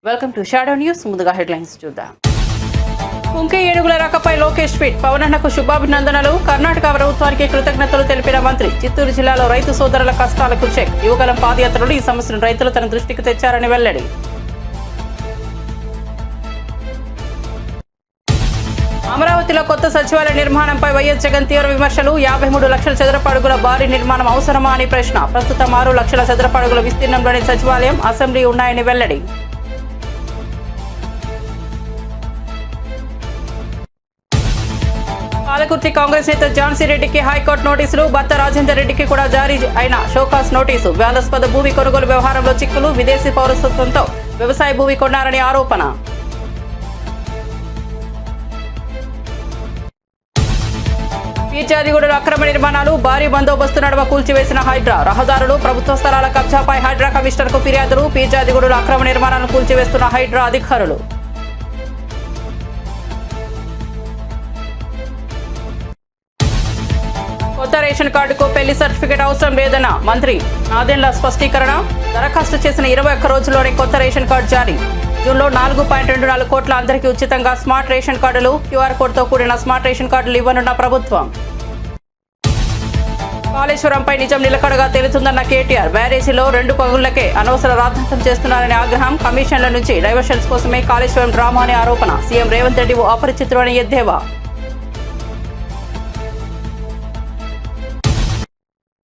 Welcome to shadow news. ముందుగా headlines చూద్దాం. కుంకి ఏనుగుల రాకపై లోకేష్ ట్వీట్. పవనన్నకు శుభాభినందనలు. కర్ణాటక ప్రభుత్వానికి కృతజ్ఞతలు తెలిపిన మంత్రి. చిత్తూరు జిల్లాలో రైతు సోదరుల కష్టాలకు చెక్. యువగలం పాదయాత్రలో ఈ సమస్యను రైతులు తన దృష్టికి తెచ్చారని వెల్లడి. అమరావతిలో కొత్త సచివాలయ నిర్మాణంపై వైఎస్ జగన్ తీవ్ర విమర్శలు. 53 లక్షల చదరపు అడుగుల భారీ నిర్మాణం అవసరమా అని ప్రశ్న. ప్రస్తుతం 6 లక్షల చదరపు అడుగుల విస్తీర్ణంలోని సచివాలయం, అసెంబ్లీ ఉన్నాయని వెల్లడి. పాలకుర్తి కాంగ్రెస్ నేత ఝాన్సీ రెడ్డికి హైకోర్టు నోటీసులు. భర్త రాజేందర్ రెడ్డికి కూడా జారీ అయిన షోకాస్ నోటీసు. వివాదాస్పద భూమి కొనుగోలు వ్యవహారంలో చిక్కులు. విదేశీ పౌరసత్వంతో వ్యవసాయ భూమి కొన్నారని ఆరోపణ. పీర్జాదిగూడలో అక్రమ నిర్మాణాలు. భారీ బందోబస్తు నడుమ కూల్చివేసిన హైడ్రా. రహదారులు, ప్రభుత్వ స్థలాల కబ్జాపై హైడ్రా కమిషనర్కు ఫిర్యాదులు. పీర్జాదిగూడలో అక్రమ నిర్మాణాలను కూల్చివేస్తున్న హైడ్రా అధికారులు. కొత్త రేషన్ కార్డుకు పెళ్లి సర్టిఫికేట్ అవసరం లేదన్న మంత్రి నాదెండ్ల స్పష్టీకరణ. దరఖాస్తు చేసిన 21 రోజుల్లోనే కొత్త రేషన్ కార్డు జారీ. జూన్లో 4.24 కోట్ల అందరికీ ఉచితంగా స్మార్ట్ రేషన్ కార్డులు. క్యూఆర్ కోడ్తో కూడిన స్మార్ట్ రేషన్ కార్డులు ఇవ్వనున్న ప్రభుత్వం. కాళేశ్వరంపై నిజం నిలకడగా తేలుతుందన్న కేటీఆర్. బ్యారేజీలో 2 పగుళ్లకే అనవసర రాద్ధాంతం చేస్తున్నారని ఆగ్రహం. కమిషన్ల నుంచి డైవర్షన్స్ కోసమే కాళేశ్వరం డ్రామా అనే ఆరోపణ. సీఎం రేవంత్ రెడ్డి అపరిచితులు అని ఎద్దేవా.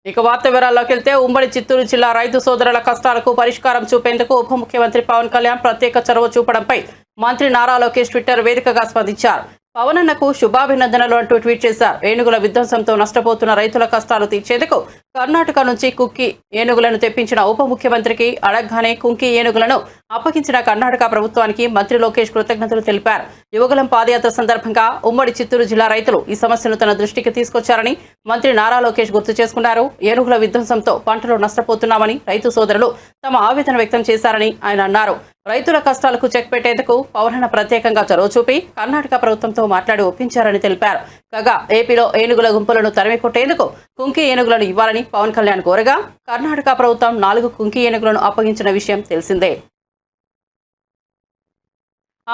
ఇక వార్త వివరాల్లోకి వెళ్తే, ఉమ్మడి చిత్తూరు జిల్లా రైతు సోదరుల కష్టాలకు పరిష్కారం చూపేందుకు ఉప ముఖ్యమంత్రి పవన్ కళ్యాణ్ ప్రత్యేక చొరవ చూపడంపై మంత్రి నారా లోకేష్ ట్విట్టర్ వేదికగా స్పందించారు. పవనన్నకు శుభాభినందనలు అంటూ ట్వీట్ చేశారు. ఏనుగుల విధ్వంసంతో నష్టపోతున్న రైతుల కష్టాలు తీర్చేందుకు కర్ణాటక నుంచి కుంకి ఏనుగులను తెప్పించిన ఉప ముఖ్యమంత్రికి అడగ్గానే కుంకి ఏనుగులను అప్పగించిన కర్ణాటక ప్రభుత్వానికి మంత్రి లోకేష్ కృతజ్ఞతలు తెలిపారు. యువగలం పాదయాత్ర సందర్భంగా ఉమ్మడి చిత్తూరు జిల్లా రైతులు ఈ సమస్యను తన దృష్టికి తీసుకొచ్చారని మంత్రి నారా లోకేష్ గుర్తు చేసుకున్నారు. ఏనుగుల విధ్వంసంతో పంటలు నష్టపోతున్నామని రైతు సోదరులు తమ ఆవేదన వ్యక్తం చేశారని ఆయన అన్నారు. రైతుల కష్టాలకు చెక్ పెట్టేందుకు పవనన్న ప్రత్యేకంగా చొరవ చూపి కర్ణాటక ప్రభుత్వంతో మాట్లాడి ఒప్పించారని తెలిపారు. కాగా ఏపీలో ఏనుగుల గుంపులను తరిమి కొట్టేందుకు కుంకి ఏనుగులను ఇవ్వాలని పవన్ కళ్యాణ్ కోరగా కర్ణాటక ప్రభుత్వం 4 కుంకి ఏనుగులను అప్పగించిన విషయం తెలిసిందే.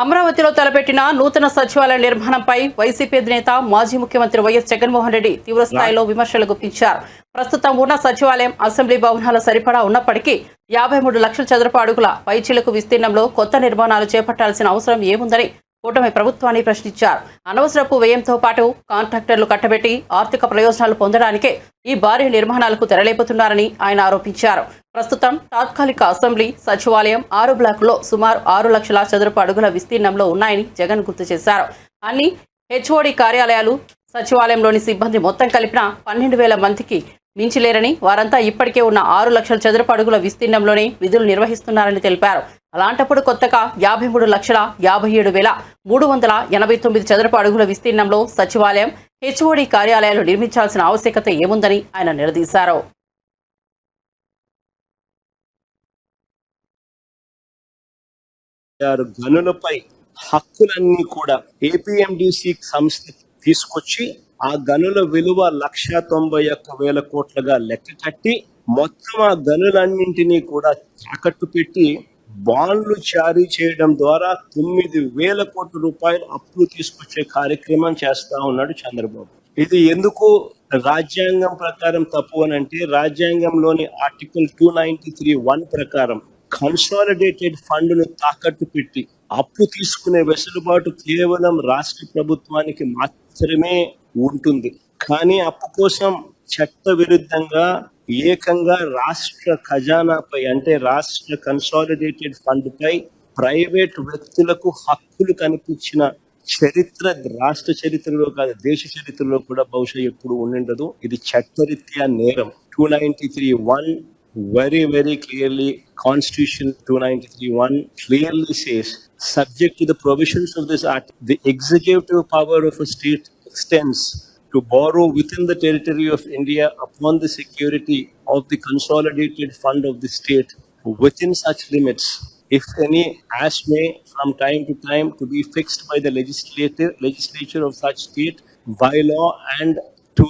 అమరావతిలో తలపెట్టిన నూతన సచివాలయ నిర్మాణంపై వైసీపీ అధినేత మాజీ ముఖ్యమంత్రి వైఎస్ జగన్మోహన్ రెడ్డి తీవ్రస్థాయిలో విమర్శలు గుప్పించారు. ప్రస్తుతం ఉన్న సచివాలయం, అసెంబ్లీ భవనాల సరిపడా ఉన్నప్పటికీ 53 లక్షల చదరపు అడుగుల పైచిలకు విస్తీర్ణంలో కొత్త నిర్మాణాలు చేపట్టాల్సిన అవసరం ఏముందని కూటమి ప్రభుత్వాన్ని ప్రశ్నించారు. అనవసరపు వ్యయంతో పాటు కాంట్రాక్టర్లు కట్టబెట్టి ఆర్థిక ప్రయోజనాలు పొందడానికే ఈ భారీ నిర్మాణాలకు తెరలేపుతున్నారని ఆయన ఆరోపించారు. ప్రస్తుతం తాత్కాలిక అసెంబ్లీ, సచివాలయం 6 బ్లాకుల్లో సుమారు 6 లక్షల చదరపు అడుగుల విస్తీర్ణంలో ఉన్నాయని జగన్ గుర్తు చేశారు. అన్ని హెచ్ఓడి కార్యాలయాలు, సచివాలయంలోని సిబ్బంది మొత్తం కలిపిన 12,000 మందికి మించిలేరని, వారంతా ఇప్పటికే ఉన్న 6 లక్షల చదరపు అడుగుల విస్తీర్ణంలోనే విధులు నిర్వహిస్తున్నారని తెలిపారు. అలాంటప్పుడు కొత్తగా 53,57,389 చదరపు అడుగుల విస్తీర్ణంలో సచివాలయం, హెచ్ఓడి కార్యాలయాలు నిర్మించాల్సిన ఆవశ్యకత ఏముందని ఆయన నిలదీశారు. గనులపై హక్కులన్నీ కూడా ఏపీఎండిసి సంస్థ తీసుకొచ్చి ఆ గనుల విలువ 191,000 కోట్లుగా లెక్క కట్టి మొత్తం ఆ గనులన్నింటినీ కూడా తాకట్టు పెట్టి బాండ్లు జారీ చేయడం ద్వారా 9,000 కోట్ల రూపాయలు అప్పులు తీసుకొచ్చే కార్యక్రమం చేస్తా ఉన్నాడు చంద్రబాబు. ఇది ఎందుకు రాజ్యాంగం ప్రకారం తప్పు అని అంటే, రాజ్యాంగంలోని ఆర్టికల్ 293(1) ప్రకారం కన్సాలిడేటెడ్ ఫండ్ ను తాకట్టు పెట్టి అప్పు తీసుకునే వెసులుబాటు కేవలం రాష్ట్ర ప్రభుత్వానికి మాత్రమే ఉంటుంది. కానీ అప్పు కోసం చట్ట విరుద్ధంగా ఏకంగా రాష్ట్ర ఖజానాపై, అంటే రాష్ట్ర కన్సాలిడేటెడ్ ఫండ్ పై ప్రైవేట్ వ్యక్తులకు హక్కులు కనిపించిన చరిత్ర రాష్ట్ర చరిత్రలో కాదు, దేశ చరిత్రలో కూడా బహుశా ఎప్పుడు ఉండిండదు. ఇది చట్టరీత్యా నేరం. 293(1) very clearly, Constitution 293(1) clearly says, subject to the provisions of this act, the executive power of a state extends to borrow within the territory of India upon the security of the consolidated fund of the state within such limits, if any, as may from time to time to be fixed by the legislature of such state by law, and to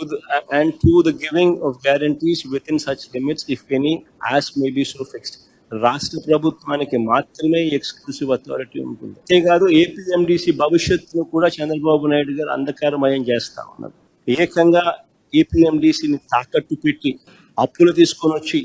the giving of guarantees within such limits, if any, as may be so fixed. రాష్ట్ర ప్రభుత్వానికి మాత్రమే exclusive authority ఉంటుంది. అంతేకాదు APMDC భవిష్యత్తును కూడా చంద్రబాబు నాయుడు గారు అంధకారమయం చేస్తా ఉన్నారు. ఏకంగా ఏపీఎండిసిని తాకట్టు పెట్టి అప్పులు తీసుకొని వచ్చి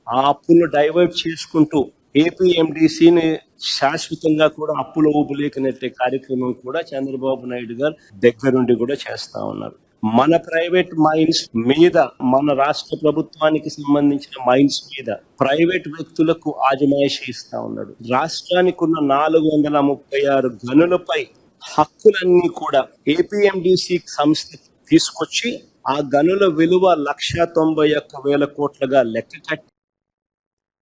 ఆ అప్పులను డైవర్ట్ చేసుకుంటూ ఏపీఎండిసిని శాశ్వతంగా కూడా అప్పుల ఊపులేకనెట్టే కార్యక్రమం కూడా చంద్రబాబు నాయుడు గారు దగ్గరుండి కూడా చేస్తా ఉన్నారు. మన ప్రైవేట్ మైన్స్ మీద, మన రాష్ట్ర ప్రభుత్వానికి సంబంధించిన మైన్స్ మీద ప్రైవేట్ వ్యక్తులకు ఆజమాయిషీ ఇస్తా ఉన్నాడు. రాష్ట్రానికి ఉన్న 436 గనులపై హక్కులన్నీ కూడా ఏపీఎండిసి సంస్థ తీసుకొచ్చి ఆ గనుల విలువ 191,000 కోట్లుగా లెక్క కట్టి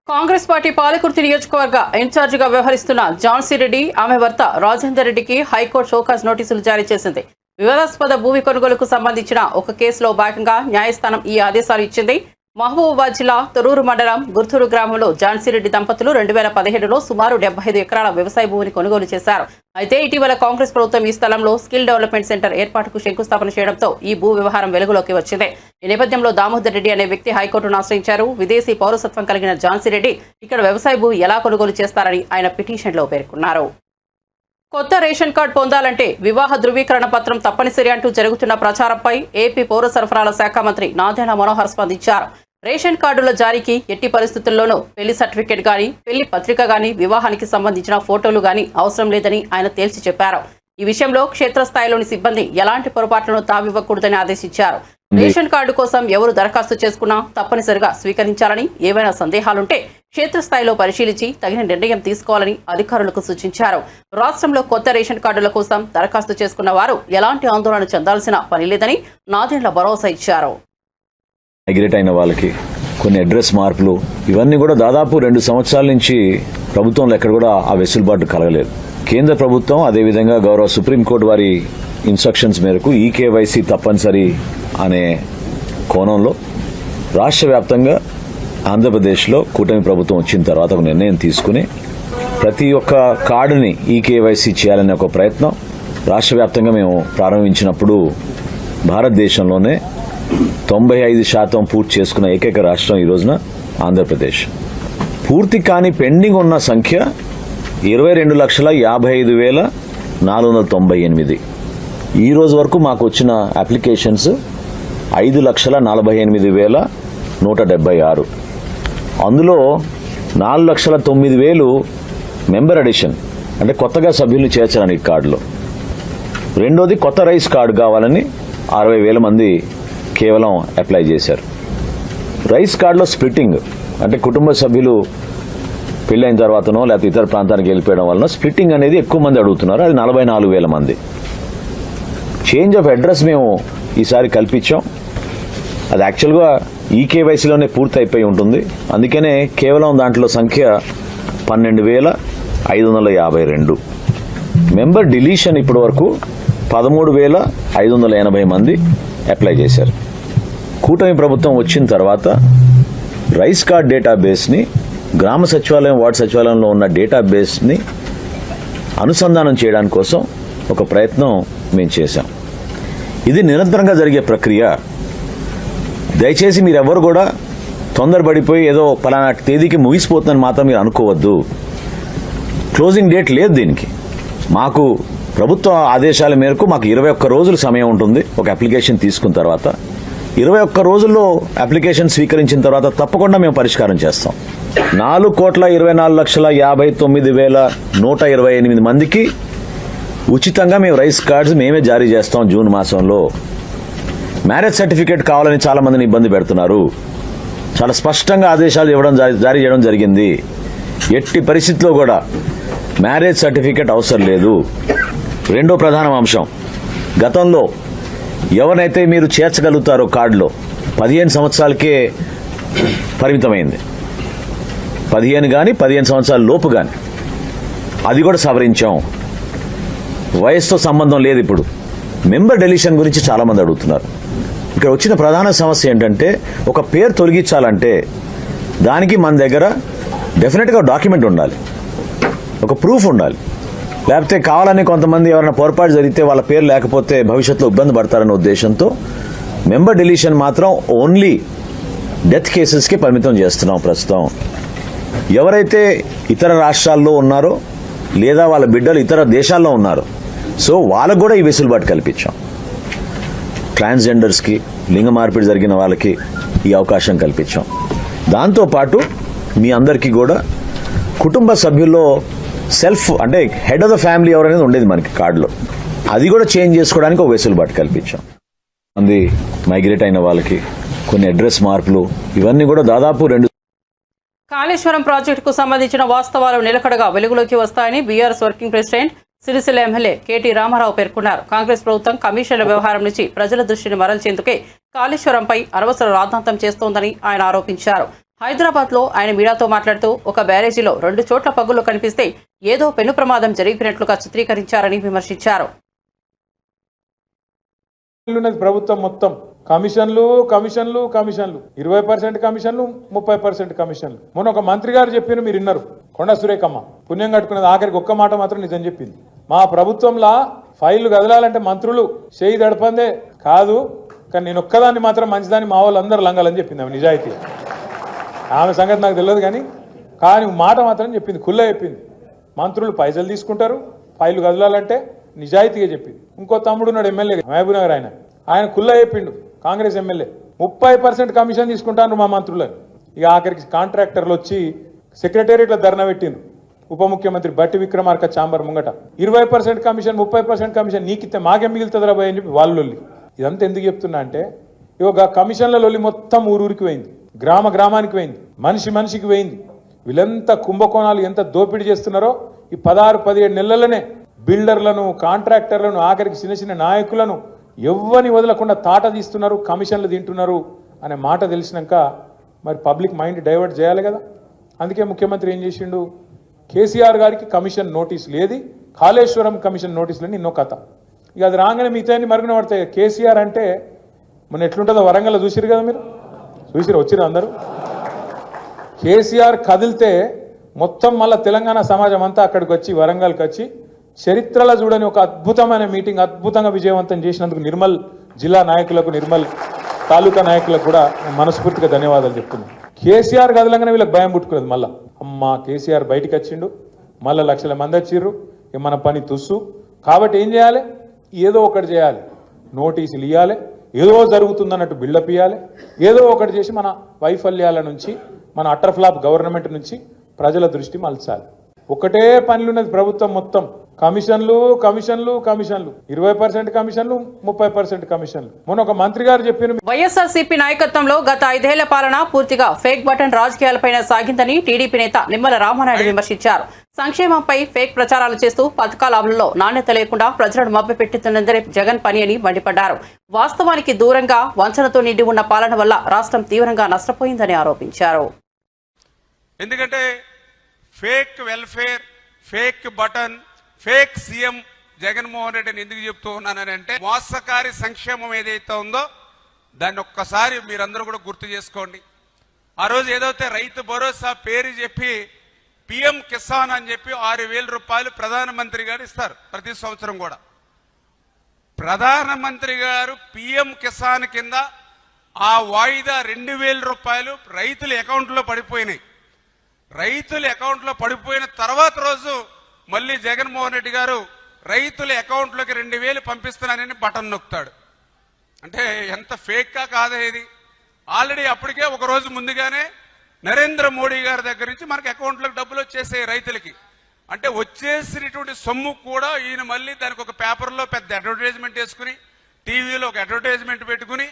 కాంగ్రెస్ పార్టీ పాలకుర్తి నియోజకవర్గ ఇన్ఛార్జిగా వ్యవహరిస్తున్న ఝాన్సీ రెడ్డి, ఆమె భర్త రాజేందర్ రెడ్డికి హైకోర్టు షోకాజ్ నోటీసులు జారీ చేసింది. వివాదాస్పద భూమి కొనుగోలుకు సంబంధించిన ఒక కేసులో భాగంగా న్యాయస్థానం ఈ ఆదేశాలు ఇచ్చింది. మహబూబాబాద్ జిల్లా తొర్రూరు మండలం గుర్తూరు గ్రామంలో ఝాన్సీ రెడ్డి దంపతులు 2017లో సుమారు 75 ఎకరాల వ్యవసాయ భూమిని కొనుగోలు చేశారు. అయితే ఇటీవల కాంగ్రెస్ ప్రభుత్వం ఈ స్థలంలో స్కిల్ డెవలప్మెంట్ సెంటర్ ఏర్పాటుకు శంకుస్థాపన చేయడంతో ఈ భూ వ్యవహారం వెలుగులోకి వచ్చింది. ఈ నేపథ్యంలో దామోదర్ రెడ్డి అనే వ్యక్తి హైకోర్టును ఆశ్రయించారు. విదేశీ పౌరసత్వం కలిగిన ఝాన్సీ రెడ్డి ఇక్కడ వ్యవసాయ భూమి ఎలా కొనుగోలు చేస్తారని ఆయన పిటిషన్లో పేర్కొన్నారు. కొత్త రేషన్ కార్డు పొందాలంటే వివాహ ధృవీకరణ పత్రం తప్పనిసరి అంటూ జరుగుతున్న ప్రచారంపై ఏపీ పౌర సరఫరాల శాఖ మంత్రి నాదెండ్ల మనోహర్ స్పందించారు. రేషన్ కార్డుల జారీకి ఎట్టి పరిస్థితుల్లోనూ పెళ్లి సర్టిఫికేట్ గానీ, పెళ్లి పత్రిక గానీ, వివాహానికి సంబంధించిన ఫోటోలు గానీ అవసరం లేదని ఆయన తేల్చి చెప్పారు. ఈ విషయంలో క్షేత్రస్థాయిలోని సిబ్బంది ఎలాంటి పొరపాట్లను తావివ్వకూడదని ఆదేశించారు. రేషన్ కార్డు కోసం ఎవరు దరఖాస్తు చేసుకున్నా తప్పనిసరిగా స్వీకరించాలని, ఏవైనా సందేహాలుంటే క్షేత్రస్థాయిలో పరిశీలించి తగిన నిర్ణయం తీసుకోవాలని అధికారులకు సూచించారు. రాష్ట్రంలో కొత్త రేషన్ కార్డుల కోసం దరఖాస్తు చేసుకున్న వారు ఎలాంటి ఆందోళన చెందాల్సిన పని లేదని నాదెండ్ల భరోసా ఇచ్చారు. మైగ్రేట్ అయిన వాళ్ళకి కొన్ని అడ్రస్ మార్పులు ఇవన్నీ కూడా దాదాపు 2 సంవత్సరాల నుంచి ప్రభుత్వంలో ఎక్కడ కూడా ఆ వెసులుబాటు కలగలేదు. కేంద్ర ప్రభుత్వం అదేవిధంగా గౌరవ సుప్రీంకోర్టు వారి ఇన్స్ట్రక్షన్స్ మేరకు ఈకేవైసీ తప్పనిసరి అనే కోణంలో రాష్ట్ర వ్యాప్తంగా ఆంధ్రప్రదేశ్లో కూటమి ప్రభుత్వం వచ్చిన తర్వాత ఒక నిర్ణయం తీసుకుని ప్రతి ఒక్క కార్డుని ఈకేవైసీ చేయాలనే ఒక ప్రయత్నం రాష్ట్ర వ్యాప్తంగా మేము ప్రారంభించినప్పుడు భారతదేశంలోనే 95% పూర్తి చేసుకున్న ఏకైక రాష్ట్రం ఈ రోజున ఆంధ్రప్రదేశ్. పూర్తి కాని పెండింగ్ ఉన్న సంఖ్య 22,55,498. ఈ రోజు వరకు మాకు వచ్చిన అప్లికేషన్స్ 5,48,176. అందులో 4,09,000 మెంబర్ అడిషన్ అంటే కొత్తగా సభ్యులు చేర్చడానికి కార్డులో. రెండోది కొత్త రైస్ కార్డు కావాలని 60,000 మంది కేవలం అప్లై చేశారు. రైస్ కార్డులో స్ప్లిట్టింగ్ అంటే కుటుంబ సభ్యులు పెళ్ళైన తర్వాతనో లేకపోతే ఇతర ప్రాంతానికి వెళ్ళిపోయడం వలన స్ప్లిట్టింగ్ అనేది ఎక్కువ మంది అడుగుతున్నారు. అది 44,000 మంది. చేంజ్ ఆఫ్ అడ్రస్ మేము ఈసారి కల్పించాం. అది యాక్చువల్గా ఈకేవైసీలోనే పూర్తి అయిపోయి ఉంటుంది. అందుకనే కేవలం దాంట్లో సంఖ్య 12,552. మెంబర్ డిలీషన్ ఇప్పటి వరకు 13,580 మంది అప్లై చేశారు. కూటమి ప్రభుత్వం వచ్చిన తర్వాత రైస్ కార్డ్ డేటాబేస్ని గ్రామ సచివాలయం, వార్డు సచివాలయంలో ఉన్న డేటాబేస్ని అనుసంధానం చేయడానికి కోసం ఒక ప్రయత్నం మేము చేశాం. ఇది నిరంతరంగా జరిగే ప్రక్రియ. దయచేసి మీరెవరు కూడా తొందరపడిపోయి ఏదో పలానా తేదీకి ముగిసిపోతుందని మాత్రం మీరు అనుకోవద్దు. క్లోజింగ్ డేట్ లేదు దీనికి. మాకు ప్రభుత్వ ఆదేశాల మేరకు మాకు 21 రోజులు సమయం ఉంటుంది. ఒక అప్లికేషన్ తీసుకున్న తర్వాత 21 రోజుల్లో అప్లికేషన్ స్వీకరించిన తర్వాత తప్పకుండా మేము పరిష్కారం చేస్తాం. 4,24,59,128 మందికి ఉచితంగా మేము రైస్ కార్డ్స్ మేమే జారీ చేస్తాం జూన్ మాసంలో. మ్యారేజ్ సర్టిఫికేట్ కావాలని చాలా మందిని ఇబ్బంది పెడుతున్నారు. చాలా స్పష్టంగా ఆదేశాలు జారీ చేయడం జరిగింది. ఎట్టి పరిస్థితిలో కూడా మ్యారేజ్ సర్టిఫికేట్ అవసరం లేదు. రెండో ప్రధాన అంశం, గతంలో ఎవరినైతే మీరు చేర్చగలుగుతారో కార్డులో 15 సంవత్సరాలకే పరిమితమైంది. 15 కానీ 15 సంవత్సరాల లోపు కానీ అది కూడా సవరించాం. వయసుతో సంబంధం లేదు. ఇప్పుడు మెంబర్ డెలిషన్ గురించి చాలా మంది అడుగుతున్నారు. ఇక్కడ వచ్చిన ప్రధాన సమస్య ఏంటంటే ఒక పేరు తొలగించాలంటే దానికి మన దగ్గర డెఫినెట్గా డాక్యుమెంట్ ఉండాలి, ఒక ప్రూఫ్ ఉండాలి. లేకపోతే కావాలని కొంతమంది ఎవరైనా పొరపాటు జరిగితే వాళ్ళ పేరు లేకపోతే భవిష్యత్తులో ఇబ్బంది పడతారనే ఉద్దేశంతో మెంబర్ డెలిషన్ మాత్రం ఓన్లీ డెత్ కేసెస్కి పరిమితం చేస్తున్నాం ప్రస్తుతం. ఎవరైతే ఇతర రాష్ట్రాల్లో ఉన్నారో లేదా వాళ్ళ బిడ్డలు ఇతర దేశాల్లో ఉన్నారు, సో వాళ్ళకు కూడా ఈ వెసులుబాటు కల్పించాం. ట్రాన్స్జెండర్స్కి, లింగ మార్పిడి జరిగిన వాళ్ళకి ఈ అవకాశం కల్పించాం. దాంతోపాటు మీ అందరికీ కూడా కుటుంబ సభ్యుల్లో సెల్ఫ్ అంటే హెడ్ ఆఫ్ ద ఫ్యామిలీ ఎవరనేది ఉండేది మనకి కార్డులో, అది కూడా చేంజ్ చేసుకోవడానికి ఒక వెసులుబాటు కల్పించాం. మంది మైగ్రేట్ అయిన వాళ్ళకి కొన్ని అడ్రస్ మార్పులు, ఇవన్నీ కూడా దాదాపు 2. కాళేశ్వరం ప్రాజెక్టుకు సంబంధించిన వాస్తవాలు నిలకడగా వెలుగులోకి వస్తాయని BRS working president Sircilla MLA K T Rama Rao పేర్కొన్నారు. కాంగ్రెస్ ప్రభుత్వం కమిషన్ల వ్యవహారం నుంచి ప్రజల దృష్టిని మరల్చేందుకే కాళేశ్వరంపై అనవసర రాద్ధాంతం చేస్తోందని ఆయన ఆరోపించారు. హైదరాబాద్ లో ఆయన మీడియాతో మాట్లాడుతూ ఒక బ్యారేజీలో 2 చోట్ల పగుళ్లు కనిపిస్తే ఏదో పెను ప్రమాదం జరిగినట్లుగా చిత్రీకరించారని విమర్శించారు. ప్రభుత్వం మొత్తం కమిషన్లు కమిషన్లు కమిషన్లు 20% కమిషన్లు 30% కమిషన్లు. మొన్న ఒక మంత్రి గారు చెప్పిన మీరు విన్నారు, కొండ సురేఖమ్మ పుణ్యం కట్టుకున్నది. ఆఖరికి ఒక్క మాట మాత్రం నిజం చెప్పింది, మా ప్రభుత్వంలో ఫైళ్లు కదలాలంటే మంత్రులు చేయి దడపందే కాదు, కానీ నేను ఒక్కదాన్ని మాత్రం మంచిదాన్ని మా వాళ్ళు అందరూ లంగాలని చెప్పింది. ఆమె నిజాయితీ, ఆమె సంగతి నాకు తెలియదు కానీ మాట మాత్రం చెప్పింది, కుల్ల చెప్పింది. మంత్రులు పైసలు తీసుకుంటారు, ఫైళ్లు కదలాలంటే నిజాయితీగా చెప్పింది. ఇంకో తమ్ముడు ఉన్నాడు ఎమ్మెల్యే మహబూబ్ నగర్, ఆయన కుల్ల చెప్పిండు, కాంగ్రెస్ ఎమ్మెల్యే 30% కమిషన్ తీసుకుంటాను మా మంత్రులని. ఇక ఆఖరికి కాంట్రాక్టర్లు వచ్చి సెక్రటేరియట్లో ధర్నా పెట్టిండ్రు. ఉప ముఖ్యమంత్రి బట్టి విక్రమార్క ఛాంబర్ ముంగట 20% కమిషన్ 30% కమిషన్ నీకిస్తే మాకేం మిగులుతుంది రాబోయే అని చెప్పి వాళ్ళు. ఇదంతా ఎందుకు చెప్తున్నా అంటే, ఇక కమిషన్ల లొల్లి మొత్తం ఊరూరికి పోయింది, గ్రామ గ్రామానికి పోయింది, మనిషి మనిషికి పోయింది. వీళ్ళెంత కుంభకోణాలు ఎంత దోపిడీ చేస్తున్నారో ఈ 16-17 నెలలనే బిల్డర్లను, కాంట్రాక్టర్లను, ఆఖరికి చిన్న చిన్న నాయకులను ఎవ్వని వదలకుండా తాట తీస్తున్నారు, కమిషన్లు తింటున్నారు అనే మాట తెలిసినాక మరి పబ్లిక్ మైండ్ డైవర్ట్ చేయాలి కదా. అందుకే ముఖ్యమంత్రి ఏం చేసిండు, కేసీఆర్ గారికి కమిషన్ నోటీస్ లేదు, కాళేశ్వరం కమిషన్ నోటీసులని ఎన్నో కథ. ఇక అది రాగానే మిగతాన్ని మరుగున పడతాయి. కేసీఆర్ అంటే మొన్న ఎట్లుంటుందో వరంగల్ చూసిరు కదా, మీరు చూసిరు, వచ్చిరు అందరూ. కేసీఆర్ కదిలితే మొత్తం మళ్ళీ తెలంగాణ సమాజం అంతా అక్కడికి వచ్చి వరంగల్కి వచ్చి చరిత్రలో చూడని ఒక అద్భుతమైన మీటింగ్ అద్భుతంగా విజయవంతం చేసినందుకు నిర్మల్ జిల్లా నాయకులకు, నిర్మల్ తాలూకా నాయకులకు కూడా మనస్ఫూర్తిగా ధన్యవాదాలు చెప్తున్నాను. కేసీఆర్ కదలంగానే వీళ్ళకి భయం పుట్టుకున్నది. మళ్ళీ అమ్మ కేసీఆర్ బయటికి వచ్చిండు, మళ్ళీ లక్షల మంది వచ్చిర్రు, మన పని తుస్సు. కాబట్టి ఏం చేయాలి, ఏదో ఒకటి చేయాలి, నోటీసులు ఇవ్వాలి, ఏదో జరుగుతుందన్నట్టు బిల్డప్ ఇవ్వాలి, ఏదో ఒకటి చేసి మన వైఫల్యాల నుంచి, మన అటర్ ఫ్లాప్ గవర్నమెంట్ నుంచి ప్రజల దృష్టి మలచాలి. ఒకటే పనులున్నది ప్రభుత్వం మొత్తం, కమిషన్లు కమిషన్లు కమిషన్లు 20% కమిషన్లు 30% కమిషన్లు. మొన్న ఒక మంత్రి గారు చెప్పిన వైఎస్ఆర్సీపీ నాయకత్వంలో గత 5 ఏళ్ల పాలన పూర్తిగా ఫేక్ బటన్ రాజకీయాలపైన సాగిందని టీడీపీ నేత నిమ్మల రామానాయుడు విమర్శించారు. సంక్షేమంపై ఫేక్ ప్రచారాలు చేస్తూ పథకాల అమలులో నాణ్యత లేకుండా ప్రజలను మభ్యపెట్టుతున్నదే జగన్ పని అని మండిపడ్డారు. వాస్తవానికి దూరంగా వంచనతో నిండి ఉన్న పాలన వల్ల రాష్ట్రం తీవ్రంగా నష్టపోయిందని ఆరోపించారు. ఎందుకంటే fake welfare, fake button, fake CM Jaganmohan రెడ్డిని ఎందుకు చెప్తూ ఉన్నానంటే, మోసకారి సంక్షేమం ఏదైతే ఉందో దాన్ని ఒక్కసారి మీరందరూ కూడా గుర్తు చేసుకోండి. ఆ రోజు ఏదైతే రైతు భరోసా పేరు చెప్పి పిఎం కిసాన్ అని చెప్పి 6,000 రూపాయలు ప్రధానమంత్రి గారు ఇస్తారు ప్రతి సంవత్సరం కూడా. ప్రధానమంత్రి గారు పిఎం కిసాన్ కింద ఆ వాయిదా 2,000 రూపాయలు రైతుల అకౌంట్లో పడిపోయినాయి. రైతుల అకౌంట్లో పడిపోయిన తర్వాత రోజు మళ్ళీ జగన్మోహన్ రెడ్డి గారు రైతుల అకౌంట్లోకి 2,000 పంపిస్తున్నానని బటన్ నొక్కుతాడు. అంటే ఎంత ఫేక్గా కాదా ఇది. ఆల్రెడీ అప్పటికే ఒక రోజు ముందుగానే నరేంద్ర మోడీ గారి దగ్గర నుంచి మనకి అకౌంట్లోకి డబ్బులు వచ్చేసాయి రైతులకి. అంటే వచ్చేసినటువంటి సొమ్ము కూడా ఈయన మళ్ళీ దానికి ఒక పేపర్లో పెద్ద అడ్వర్టైజ్మెంట్ వేసుకుని, టీవీలో ఒక అడ్వర్టైజ్మెంట్ పెట్టుకుని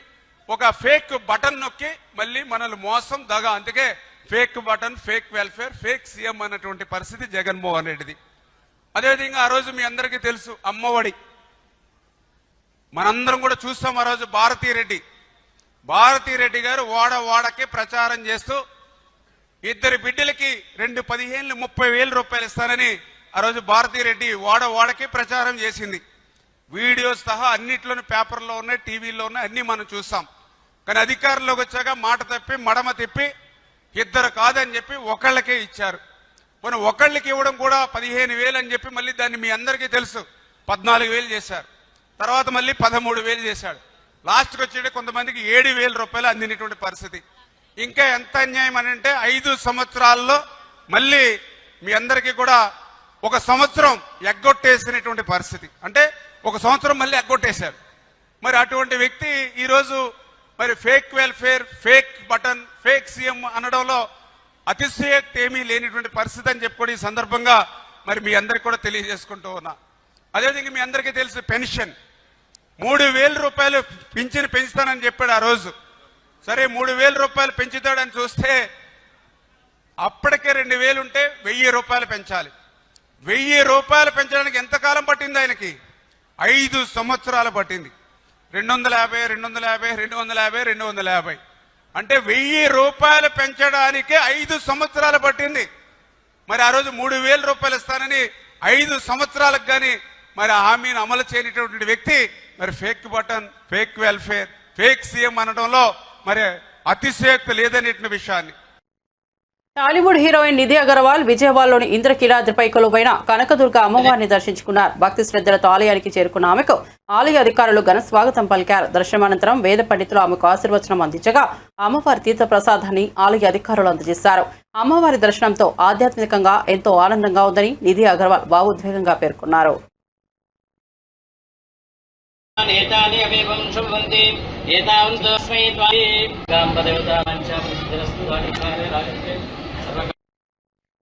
ఒక ఫేక్ బటన్ నొక్కి మళ్ళీ మనల్ని మోసం దగా. అందుకే fake button, fake welfare, fake CM అన్నటువంటి పరిస్థితి జగన్మోహన్ రెడ్డిది. అదేవిధంగా ఆ రోజు మీ అందరికీ తెలుసు అమ్మఒడి, మనందరం కూడా చూస్తాం. ఆ రోజు భారతీరెడ్డి గారు వాడకి ప్రచారం చేస్తూ 2 బిడ్డలకి 15,000 30,000 రూపాయలు ఇస్తానని ఆ రోజు భారతీరెడ్డి వాడకి ప్రచారం చేసింది. వీడియోస్ సహా అన్నిట్లోనూ పేపర్లో ఉన్నాయి, టీవీలో ఉన్నాయి, అన్ని మనం చూస్తాం. కానీ అధికారంలోకి వచ్చాక మాట తప్పి మడమ తిప్పి 2 కాదని చెప్పి ఒకళ్ళకే ఇచ్చారు. పోనీ ఒకళ్ళకి ఇవ్వడం కూడా 15,000 అని చెప్పి మళ్ళీ దాన్ని మీ అందరికీ తెలుసు 14,000 చేశారు. తర్వాత మళ్ళీ 13,000 చేశాడు. లాస్ట్కి వచ్చేటి కొంతమందికి 7,000 రూపాయలు అందినటువంటి పరిస్థితి. ఇంకా ఎంత అన్యాయం అని అంటే 5 సంవత్సరాల్లో మళ్ళీ మీ అందరికీ కూడా ఒక సంవత్సరం ఎగ్గొట్టేసినటువంటి పరిస్థితి. అంటే ఒక సంవత్సరం మళ్ళీ ఎగ్గొట్టేశారు. మరి అటువంటి వ్యక్తి ఈరోజు మరి fake welfare, fake button, fake CM అనడంలో అతిశయోక్తి ఏమీ లేనిటువంటి పరిస్థితి అని చెప్పి ఈ సందర్భంగా మరి మీ అందరికి కూడా తెలియజేసుకుంటూ ఉన్నా. అదేవిధంగా మీ అందరికీ తెలిసి పెన్షన్ 3,000 రూపాయలు పింఛను పెంచుతానని చెప్పాడు ఆ రోజు. సరే 3,000 రూపాయలు పెంచుతాడని చూస్తే అప్పటికే 2,000 ఉంటే 1,000 రూపాయలు పెంచాలి. 1,000 రూపాయలు పెంచడానికి ఎంతకాలం పట్టింది ఆయనకి? 5 సంవత్సరాలు పట్టింది. 250, 250, 250, 250 అంటే 1,000 రూపాయలు పెంచడానికే 5 సంవత్సరాలు పట్టింది. మరి ఆ రోజు 3,000 రూపాయలు ఇస్తానని 5 సంవత్సరాలకు కానీ మరి ఆ హామీని అమలు చేయనటువంటి వ్యక్తి మరి fake button, fake welfare, fake CM అనడంలో మరి అతిశయోక్తి లేదనేటువంటి విషయాన్ని టాలీవుడ్ హీరోయిన్ నిధి అగర్వాల్ విజయవాడలోని ఇంద్రకీలాద్రిపై కొలువైన కనకదుర్గ అమ్మవారిని దర్శించుకున్నారు. భక్తి శ్రద్ధలతో ఆలయానికి చేరుకున్న ఆమెకు ఆలయ అధికారులు ఘన స్వాగతం పలికారు. దర్శనానంతరం వేద పండితులు ఆమెకు ఆశీర్వచనం అందించగా అమ్మవారి తీర్థ ప్రసాదాన్ని ఆలయ అధికారులు అందజేశారు. అమ్మవారి దర్శనంతో ఆధ్యాత్మికంగా ఎంతో ఆనందంగా ఉందని నిధి అగర్వాల్ భావోద్వేగంగా పేర్కొన్నారు.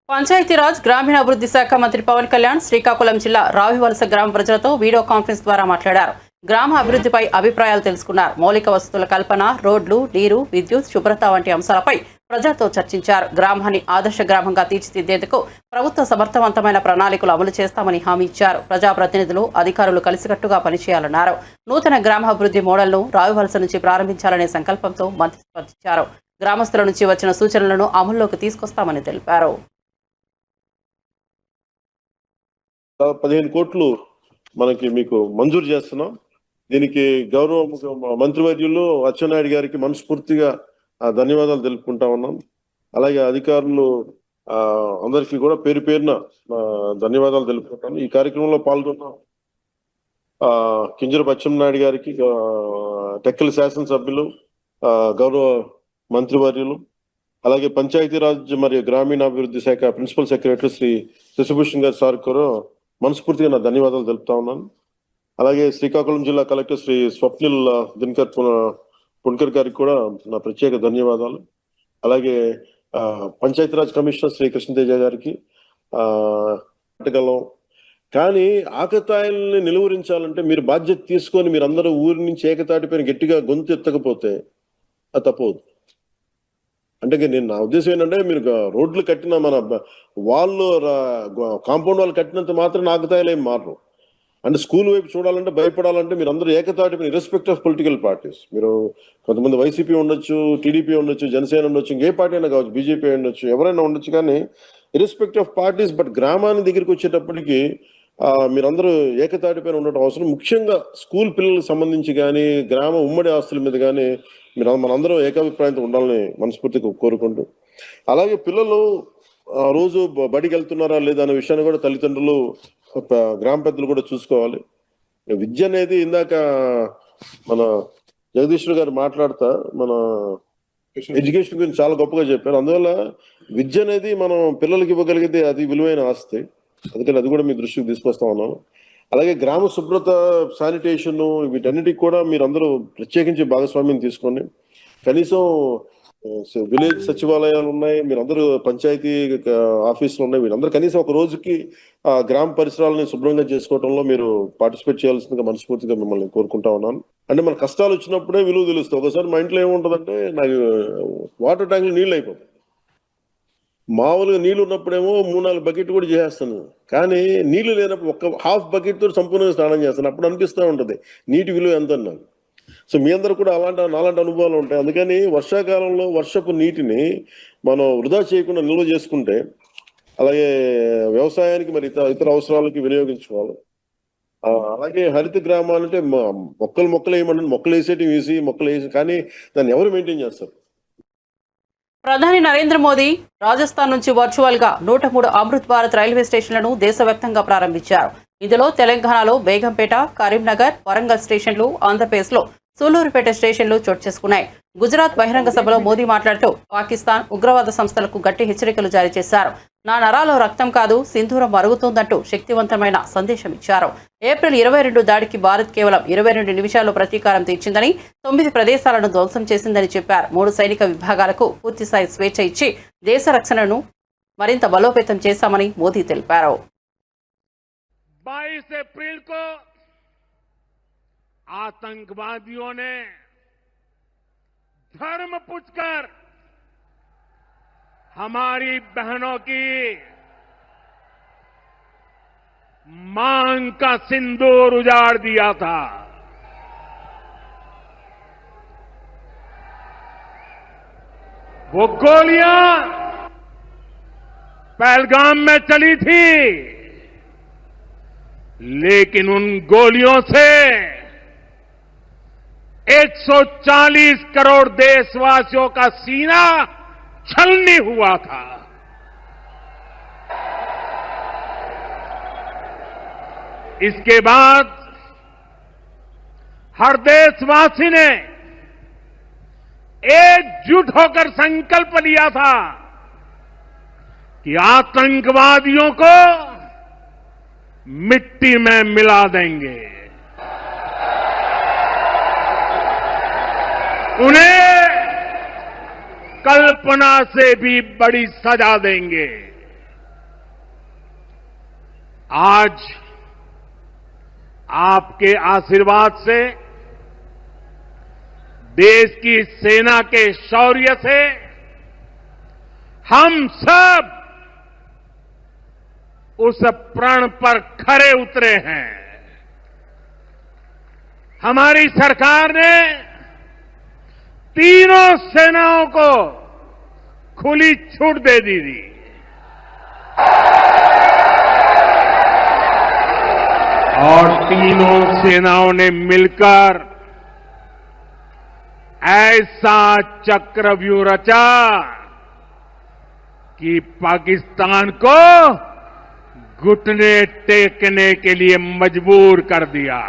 పంచాయతీరాజ్ గ్రామీణాభివృద్ధి శాఖ మంత్రి పవన్ కళ్యాణ్ శ్రీకాకుళం జిల్లా రావివలస గ్రామ ప్రజలతో వీడియో కాన్ఫరెన్స్ ద్వారా మాట్లాడారు. గ్రామ అభివృద్ధిపై అభిప్రాయాలు తెలుసుకున్నారు. మౌలిక వసతుల కల్పన, రోడ్లు, నీరు, విద్యుత్, శుభ్రత వంటి అంశాలపై ప్రజలతో చర్చించారు. గ్రామాన్ని ఆదర్శ గ్రామంగా తీర్చిదిద్దేందుకు ప్రభుత్వ సమర్థవంతమైన ప్రణాళికలు అమలు చేస్తామని హామీ ఇచ్చారు. ప్రజాప్రతినిధులు, అధికారులు కలిసికట్టుగా పనిచేయాలన్నారు. నూతన గ్రామాభివృద్ధి మోడల్ను రావివలస నుంచి ప్రారంభించాలనే సంకల్పంతో మంత్రి స్పందించారు. గ్రామస్తుల నుంచి వచ్చిన సూచనలను అమల్లోకి తీసుకొస్తామని తెలిపారు. 15 కోట్లు మీకు మంజూరు చేస్తున్నాం. దీనికి గౌరవ మంత్రివర్యులు అచ్చెన్నాయుడు గారికి మనస్ఫూర్తిగా ధన్యవాదాలు తెలుపుకుంటా ఉన్నాం. అలాగే అధికారులు అందరికీ కూడా పేరు పేరున ధన్యవాదాలు తెలుపుకుంటాను. ఈ కార్యక్రమంలో పాల్గొన్న కింజరపు అచ్చెన్నాయుడు గారికి, టెక్కల శాసనసభ్యులు, గౌరవ మంత్రివర్యులు, అలాగే పంచాయతీరాజ్ మరియు గ్రామీణాభివృద్ధి శాఖ ప్రిన్సిపల్ సెక్రటరీ శ్రీ శశిభూషణ్ గారి సార్ కూడా మనస్ఫూర్తిగా నా ధన్యవాదాలు తెలుపుతా ఉన్నాను. అలాగే శ్రీకాకుళం జిల్లా కలెక్టర్ శ్రీ స్వప్నిల్ దినకర్ పుణ్కర్ గారికి కూడా నా ప్రత్యేక ధన్యవాదాలు. అలాగే పంచాయతీరాజ్ కమిషనర్ శ్రీ కృష్ణతేజ గారికి కానీ ఆకతాయిల్ని నిలువరించాలంటే మీరు బాధ్యత తీసుకొని మీరందరూ ఊరి నుంచి ఏకతాటిపైన గట్టిగా గొంతు ఎత్తకపోతే అది తప్పదు. అంటే నేను నా ఉద్దేశం ఏంటంటే మీరు రోడ్లు కట్టిన మన వాళ్ళు కాంపౌండ్ వాళ్ళు కట్టినంత మాత్రం ఆకతాయిలు ఏం మారరు. అంటే స్కూల్ వైపు చూడాలంటే భయపడాలంటే మీరు అందరూ ఏకతాటి ఇర్రెస్పెక్ట్ ఆఫ్ పొలిటికల్ పార్టీస్, మీరు కొంతమంది వైసీపీ ఉండొచ్చు, టీడీపీ ఉండొచ్చు, జనసేన ఉండొచ్చు, ఇంకే పార్టీ అయినా కావచ్చు, బీజేపీ ఉండొచ్చు, ఎవరైనా ఉండొచ్చు, కానీ ఇర్రెస్పెక్ట్ ఆఫ్ పార్టీస్. బట్ గ్రామానికి దగ్గరికి వచ్చేటప్పటికి మీరందరూ ఏకతాటిపైన ఉండటం అవసరం. ముఖ్యంగా స్కూల్ పిల్లలకు సంబంధించి కానీ గ్రామ ఉమ్మడి ఆస్తుల మీద కానీ మనందరం ఏకాభిప్రాయంతో ఉండాలని మనస్ఫూర్తిగా కోరుకుంటూ, అలాగే పిల్లలు రోజు బడికి వెళ్తున్నారా లేదా అనే విషయాన్ని కూడా తల్లిదండ్రులు, గ్రామ పెద్దలు కూడా చూసుకోవాలి. విద్య అనేది ఇందాక మన జగదీశ్వర్ గారు మాట్లాడుతా మన ఎడ్యుకేషన్ గురించి చాలా గొప్పగా చెప్పారు. అందువల్ల విద్య అనేది మనం పిల్లలకి ఇవ్వగలిగితే అది విలువైన ఆస్తి. అందుకని అది కూడా మీ దృష్టికి తీసుకొస్తా ఉన్నాను. అలాగే గ్రామ శుభ్రత, శానిటేషన్ వీటన్నిటికి కూడా మీరు అందరూ ప్రత్యేకించి భాగస్వామ్యం తీసుకోండి. కనీసం విలేజ్ సచివాలయాలు ఉన్నాయి, మీరందరూ పంచాయతీ ఆఫీసులు ఉన్నాయి, వీళ్ళందరూ కనీసం ఒక రోజుకి గ్రామ పరిసరాలని శుభ్రంగా చేసుకోవడంలో మీరు పార్టిసిపేట్ చేయాల్సిందిగా మనస్ఫూర్తిగా మిమ్మల్ని కోరుకుంటా ఉన్నాను. అంటే మన కష్టాలు వచ్చినప్పుడే విలువ తెలుస్తుంది. ఒకసారి మా ఇంట్లో ఏముంటుందంటే నాకు వాటర్ ట్యాంక్లో నీళ్ళు అయిపోతాయి. మామూలుగా నీళ్ళు ఉన్నప్పుడేమో 3-4 బకెట్ కూడా చేసేస్తాను, కానీ నీళ్లు లేనప్పుడు ఒక్క హాఫ్ బకెట్ తో సంపూర్ణంగా స్నానం చేస్తాను. అప్పుడు అనిపిస్తూ ఉంటుంది నీటి విలువ ఎంత నాకు. సో మీ అందరూ కూడా నాలాంటి అనుభవాలు ఉంటాయి. అందుకని వర్షాకాలంలో వర్షపు నీటిని మనం వృధా చేయకుండా నిల్వ చేసుకుంటే, అలాగే వ్యవసాయానికి మరి ఇతర అవసరాలకి వినియోగించుకోవాలి. అలాగే హరిత గ్రామాలు అంటే మొక్కలు వేయమంటే మొక్కలు వేసేటి వేసి మొక్కలు వేసి, కానీ దాన్ని ఎవరు మెయింటైన్ చేస్తారు? ప్రధాని నరేంద్ర మోదీ రాజస్థాన్ నుంచి వర్చువల్ గా 103 అమృత్ భారత్ రైల్వే స్టేషన్లను దేశవ్యాప్తంగా ప్రారంభించారు. ఇందులో తెలంగాణలో బేగంపేట, కరీంనగర్, వరంగల్ స్టేషన్లు, ఆంధ్రప్రదేశ్లో సూలూరుపేట స్టేషన్లు చోటు చేసుకున్నాయి. గుజరాత్ బహిరంగ సభలో మోదీ మాట్లాడుతూ పాకిస్తాన్ ఉగ్రవాద సంస్థలకు గట్టి హెచ్చరికలు జారీ చేశారు. నా నరాలో రక్తం కాదు సింధూరం మరుగుతోందంటూ శక్తివంతమైన సందేశం ఇచ్చారు. ఏప్రిల్ 22 దాడికి భారత్ కేవలం 22 నిమిషాల్లో ప్రతీకారం తీర్చిందని, 9 ప్రదేశాలను ధ్వంసం చేసిందని చెప్పారు. 3 సైనిక విభాగాలకు పూర్తిస్థాయి స్వేచ్ఛ ఇచ్చి దేశ రక్షణను మరింత బలోపేతం చేశామని మోదీ తెలిపారు. 22 अप्रैल को आतंकवादियों ने धर्म पूछकर हमारी बहनों की मांग का सिंदूर उजाड़ दिया था. वो गोलियां पहलगाम में चली थी, लेकिन उन गोलियों से 140 करोड़ देशवासियों का सीना छलनी हुआ था. इसके बाद हर देशवासी ने एकजुट होकर संकल्प लिया था कि आतंकवादियों को मिट्टी में मिला देंगे, उन्हें कल्पना से भी बड़ी सजा देंगे. आज आपके आशीर्वाद से, देश की सेना के शौर्य से हम सब उस प्रण पर खरे उतरे हैं. हमारी सरकार ने तीनों सेनाओं को खुली छूट दे दी थी. और तीनों सेनाओं ने मिलकर ऐसा चक्रव्यूह रचा कि पाकिस्तान को घुटने टेकने के लिए मजबूर कर दिया.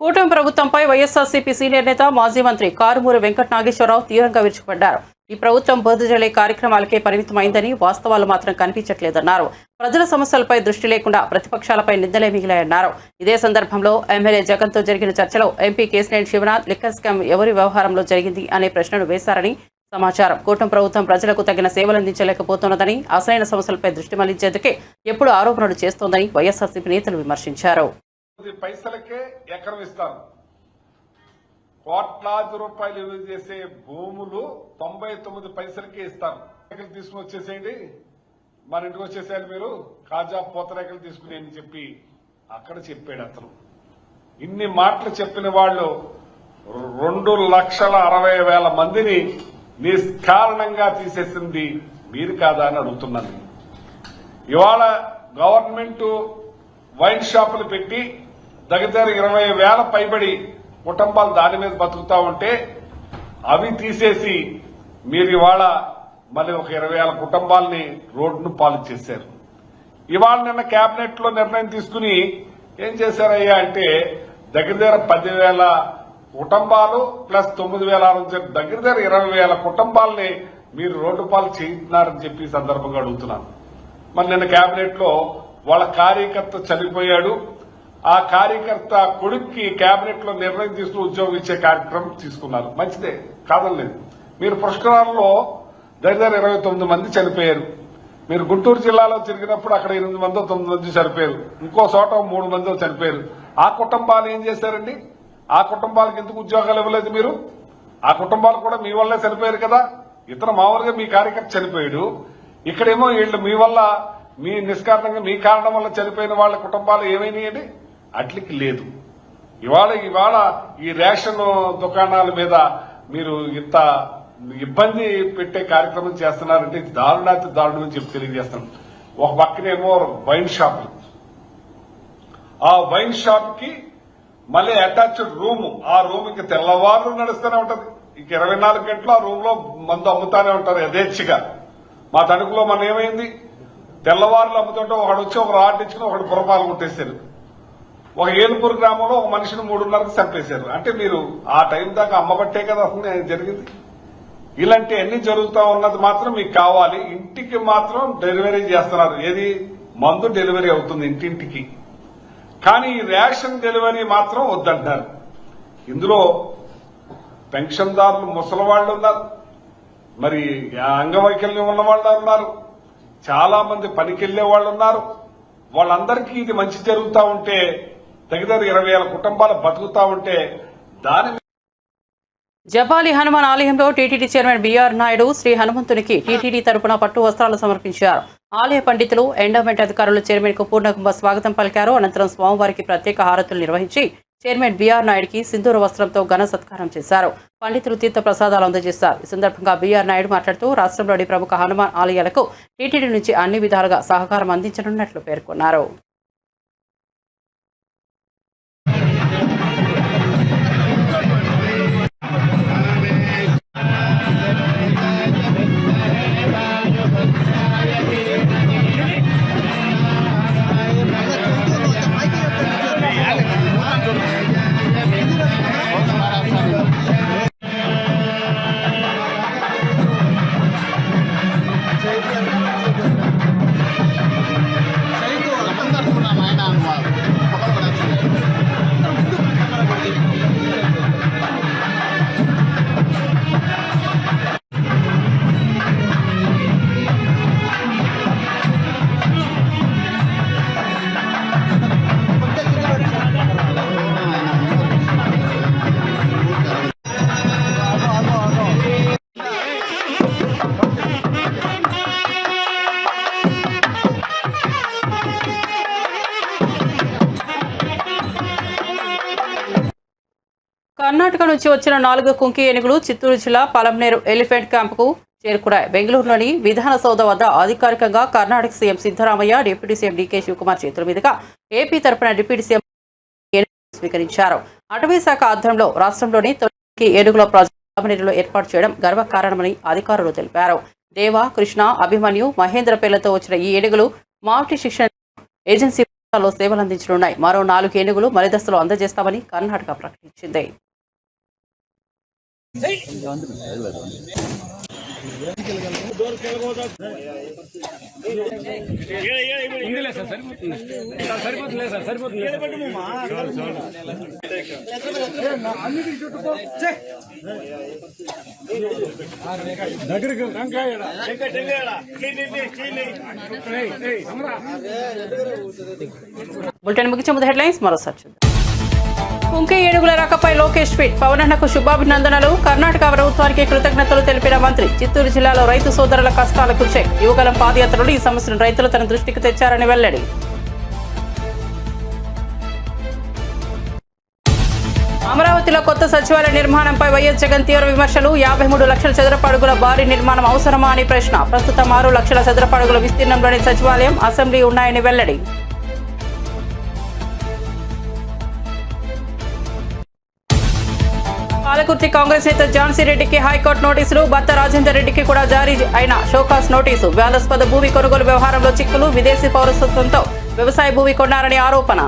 కూటమి ప్రభుత్వంపై వైఎస్ఆర్సీపీ సీనియర్ నేత మాజీ మంత్రి కారుమూరి వెంకట నాగేశ్వరరావు తీవ్రంగా విరుచుకుపడ్డారు. ఈ ప్రభుత్వం బోధజలే కార్యక్రమాలకే పరిమితమైందని, వాస్తవాలు మాత్రం కనిపించట్లేదన్నారు. ప్రజల సమస్యలపై దృష్టి లేకుండా ప్రతిపక్షాలపై నిందలే మిగిలాయన్నారు. ఇదే సందర్భంలో ఎమ్మెల్యే జగన్తో జరిగిన చర్చలో MP Kesineni Sivanath liquor scam ఎవరి వ్యవహారంలో జరిగింది అనే ప్రశ్నను వేశారని సమాచారం. కూటమి ప్రభుత్వం ప్రజలకు తగిన సేవలందించలేకపోతున్నదని, అసలైన సమస్యలపై దృష్టి మళ్లించేందుకే ఎప్పుడు ఆరోపణలు చేస్తోందని వైఎస్ఆర్సీపీ నేతలు విమర్శించారు. పైసలకే ఎకరం ఇస్తారు. కోట్లాది రూపాయలు విలువ చేసే భూములు 99 పైసలకే ఇస్తారు. రేఖలు తీసుకుని వచ్చేసేయండి, మన ఇంటికి వచ్చేసేయాలి, మీరు కాజా పూతరేఖలు తీసుకుని అని చెప్పి అక్కడ చెప్పాడు అతను. ఇన్ని మాటలు చెప్పిన వాళ్ళు 2,60,60,000 మందిని నిష్కారణంగా తీసేసింది మీరు కాదా అని అడుగుతున్నాను. ఇవాళ గవర్నమెంట్ వైన్ షాపులు పెట్టి దగ్గర 20,000 పైబడి కుటుంబాలు దాని మీద బతుకుతా ఉంటే అవి తీసేసి మీరు ఇవాళ మళ్ళీ ఒక 20,000 కుటుంబాలని రోడ్డును పాలు చేశారు. ఇవాళ నిన్న కేబినెట్ లో నిర్ణయం తీసుకుని ఏం చేశారయ్యా అంటే దగ్గర 10,000 కుటుంబాలు ప్లస్ 9,600 దగ్గర 20,000 కుటుంబాలని మీరు రోడ్డు పాలు చేస్తున్నారని చెప్పి ఈ సందర్భంగా అడుగుతున్నాను. మరి నిన్న కేబినెట్ లో వాళ్ళ కార్యకర్త చనిపోయాడు, ఆ కార్యకర్త కొడుక్కి కేబినెట్ లో నిర్ణయం తీసుకుని ఉద్యోగం ఇచ్చే కార్యక్రమం తీసుకున్నారు. మంచిదే, కాదనలేదు. మీరు పుష్కరాల్లో దగ్గర 29 మంది చనిపోయారు. మీరు గుంటూరు జిల్లాలో తిరిగినప్పుడు అక్కడ 8 మందో 9 మంది చనిపోయారు, ఇంకో చోట 3 మందో చనిపోయారు. ఆ కుటుంబాలు ఏం చేశారండి? ఆ కుటుంబాలకు ఎందుకు ఉద్యోగాలు ఇవ్వలేదు మీరు? ఆ కుటుంబాలు కూడా మీ వల్లే చనిపోయారు కదా. ఇతను మామూలుగా మీ కార్యకర్త చనిపోయాడు, ఇక్కడేమో వీళ్ళు మీ వల్ల, మీ నిష్కారణంగా మీ కారణం వల్ల చనిపోయిన వాళ్ళ కుటుంబాలు ఏమైనాయండి? అట్లకి లేదు. ఇవాళ ఈ రేషన్ దుకాణాల మీద మీరు ఇంత ఇబ్బంది పెట్టే కార్యక్రమం చేస్తున్నారంటే దారుణాతి దారుణం అని చెప్పి తెలియజేస్తున్నాను. ఒక పక్కనేమో వైన్ షాపులు, ఆ వైన్ షాప్ కి మళ్ళీ అటాచ్డ్ రూమ్, ఆ రూమ్ ఇంక తెల్లవారు నడుస్తూనే ఉంటది. ఇంక 24 గంటలు ఆ రూమ్ లో మందు అమ్ముతానే ఉంటారు యథేచ్ఛగా. మా తణుకులో మన ఏమైంది, తెల్లవారులు అమ్ముతుంటే ఒకడు వచ్చి ఒక రాడ్ ఇచ్చుకుని ఒకడు పురపాలు కొట్టేశారు. ఒక ఏలుపూరు గ్రామంలో ఒక మనిషిని 3:30కి చంపేశారు. అంటే మీరు ఆ టైం దాకా అమ్మబట్టే కదా అసలు జరిగింది. ఇలాంటి అన్ని జరుగుతా ఉన్నది మాత్రం మీకు కావాలి. ఇంటికి మాత్రం డెలివరీ చేస్తున్నారు. ఏది మందు డెలివరీ అవుతుంది ఇంటింటికి, కానీ ఈ రేషన్ డెలివరీ మాత్రం వద్దంటున్నారు. ఇందులో పెన్షన్దారులు ముసలి వాళ్ళు ఉన్నారు, మరి అంగవైకల్యం ఉన్న వాళ్ళు ఉన్నారు, చాలా మంది పనికి వెళ్లే వాళ్ళు ఉన్నారు. వాళ్ళందరికీ ఇది మంచి జరుగుతా ఉంటే దగ్గర 20,000 కుటుంబాలు బతుకుతా ఉంటే దాని జపాలి హనుమాన్ ఆలయంలో TTD chairman BR Naidu Shri హనుమంతునికి టీటీడీ తరపున పట్టు వస్త్రాలు సమర్పించారు. ఆలయ పండితులు, ఎండోమెంట్ అధికారులు చైర్మన్ కు పూర్ణకుంభ స్వాగతం పలికారు. అనంతరం స్వామివారికి ప్రత్యేక హారతులు నిర్వహించి చైర్మన్ బీఆర్ నాయుడుకి సింధూర వస్త్రంతో ఘన సత్కారం చేశారు. పండితులు తీర్థ ప్రసాదాలు అందజేశారు. ఈ సందర్భంగా బీఆర్ నాయుడు మాట్లాడుతూ రాష్ట్రంలోని ప్రముఖ హనుమాన్ ఆలయాలకు టీటీడీ నుంచి అన్ని విధాలుగా సహకారం అందించనున్నట్లు పేర్కొన్నారు. కర్ణాటక నుంచి వచ్చిన 4 కుంకి ఏనుగులు చిత్తూరు జిల్లా పలంనేరు ఎలిఫెంట్ క్యాంపుకు చేరుకున్నాయి. బెంగళూరులోని విధాన సౌధ వద్ద అధికారికంగా Karnataka CM Siddaramaiah, deputy CM DK Shivakumar చేతుల మీదుగా ఏపీ తరపున డిప్యూటీ సీఎం స్వీకరించారు. అటవీ శాఖ ఆధ్వర్యంలో రాష్ట్రంలోని తొలి ఏనుగుల ప్రాజెక్టు పలంనేరులో ఏర్పాటు చేయడం గర్వకారణమని అధికారులు తెలిపారు. దేవ, కృష్ణ, అభిమన్యు, మహేంద్ర పేర్లతో వచ్చిన ఈ ఏనుగులు మావటి శిక్షణ ఏజెన్సీ సేవలు అందించనున్నాయి. మరో 4 ఏనుగులు మరిదశలో అందజేస్తామని కర్ణాటక ప్రకటించింది. బులెటిన్ ముగించే ముందు హెడ్లైన్స్ మరోసారి చూద్దాం. కుంకి ఏనుగుల రాకపై లోకేష్ ట్వీట్. పవన్ అన్నకు శుభాభినందనలు. కర్ణాటక ప్రభుత్వానికి కృతజ్ఞతలు తెలిపిన మంత్రి. చిత్తూరు జిల్లాలో రైతు సోదరుల కష్టాలకు చెక్. యువగలం పాదయాత్రలో ఈ సమస్యను రైతులు తన దృష్టికి తెచ్చారని వెల్లడి. అమరావతిలో కొత్త సచివాలయ నిర్మాణంపై వైఎస్ జగన్ తీవ్ర విమర్శలు. 53 లక్షల చదరపు అడుగుల భారీ నిర్మాణం అవసరమా అని ప్రశ్న. ప్రస్తుతం 6 లక్షల చదరపు అడుగుల విస్తీర్ణంలోని సచివాలయం, అసెంబ్లీ ఉన్నాయని వెల్లడి. పాలకుర్తి కాంగ్రెస్ నేత ఝాన్సీ రెడ్డికి హైకోర్టు నోటీసులు. భర్త రాజేందర్ రెడ్డికి కూడా జారీ అయిన షోకాస్ నోటీసు. వివాదాస్పద భూమి కొనుగోలు వ్యవహారంలో చిక్కులు. విదేశీ పౌరసత్వంతో వ్యవసాయ భూమి కొన్నారని ఆరోపణ.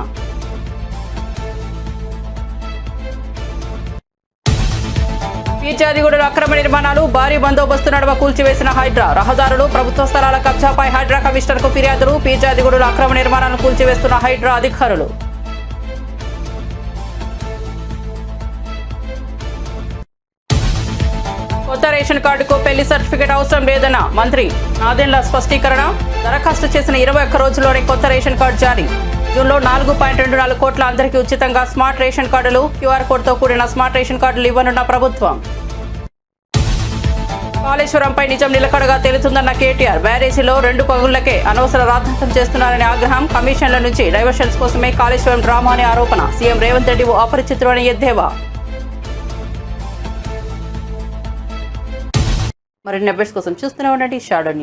పీర్జాదిగూడలో అక్రమ నిర్మాణాలు. భారీ బందోబస్తు నడుమ కూల్చివేసిన హైడ్రా. రహదారులు, ప్రభుత్వ స్థలాల కబ్జాపై హైడ్రా కమిషనర్కు ఫిర్యాదులు. పీర్జాదిగూడలో అక్రమ నిర్మాణాలను కూల్చివేస్తున్న హైడ్రా అధికారులు. కొత్త రేషన్ కార్డుకు పెళ్లి సర్టిఫికేట్ అవసరం లేదన్న మంత్రి నాదెండ్ల స్పష్టీకరణ. దరఖాస్తు చేసిన 21 రోజుల్లోనే కొత్త రేషన్ కార్డు జారీ. జూన్లో 4.24 కోట్ల అందరికీ ఉచితంగా స్మార్ట్ రేషన్ కార్డులు. క్యూఆర్ కోడ్తో కూడిన స్మార్ట్ రేషన్ కార్డులు ఇవ్వనున్న ప్రభుత్వం. కాళేశ్వరంపై నిజం నిలకడగా తేలుతుందన్న కేటీఆర్. బ్యారేజీలో 2 పగుళ్లకే అనవసర రాద్ధాంతం చేస్తున్నారని ఆగ్రహం. కమిషన్ల నుంచి డైవర్షన్స్ కోసమే కాళేశ్వరం డ్రామా అనే ఆరోపణ. సీఎం రేవంత్ రెడ్డి ఓ అపరిచితుడు అని ఎద్దేవా. మరిన్ని అప్డేట్స్ కోసం చూస్తూనే ఉండండి షాడో న్యూస్.